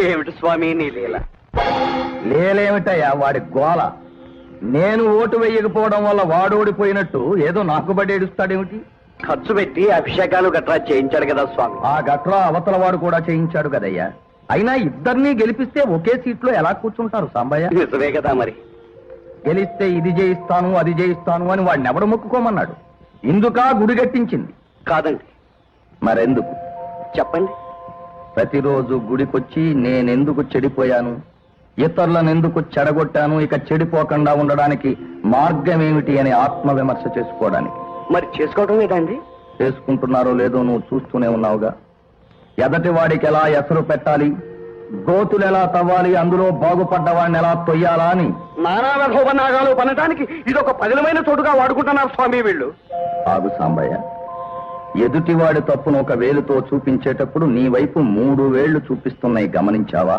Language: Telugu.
ఏమిటి స్వామి నీ లీల? లేలేమిటయ్యా వాడి గోల. నేను ఓటు వేయకపోవడం వల్ల వాడు ఓడిపోయినట్టు ఏదో నాకు బడి ఏడుస్తాడేమిటి? ఖర్చు పెట్టి అభిషేకాలు గట్రా చేయించాడు కదా స్వామి. ఆ గట్రా అవతల వాడు కూడా చేయించాడు కదయ్యా. అయినా ఇద్దరినీ గెలిపిస్తే ఒకే సీట్లో ఎలా కూర్చుంటారు సాంబయ్య? నిజమే కదా మరి. గెలిస్తే ఇది చేయిస్తాను అది చేయిస్తాను అని వాడిని ఎవడు మొక్కుకోమన్నాడు? ఇందుకా గుడి కట్టించింది? కాదండి. మరెందుకు చెప్పండి. ప్రతిరోజు గుడికొచ్చి నేనెందుకు చెడిపోయాను, ఇతరులను ఎందుకు చెడగొట్టాను, ఇక చెడిపోకుండా ఉండడానికి మార్గం ఏమిటి అని ఆత్మవిమర్శ చేసుకోవడానికి. మరి చేసుకోవడం ఏదండి? చేసుకుంటున్నారో లేదో నువ్వు చూస్తూనే ఉన్నావుగా. ఎదటి వాడికి ఎలా ఎసరు పెట్టాలి, గోతులు ఎలా తవ్వాలి, అందులో బాగుపడ్డవాడిని ఎలా తొయ్యాలా అని నానా రథోపనాగాలు పనటానికి ఇదొక పదిలమైన చోటుగా వాడుకుంటున్నారు స్వామి వీళ్ళు. ఆగు సాంబయ్య, ఎదుటివాడి తప్పును ఒక వేలుతో చూపించేటప్పుడు నీ వైపు 3 వేళ్లు చూపిస్తున్నాయి, గమనించావా?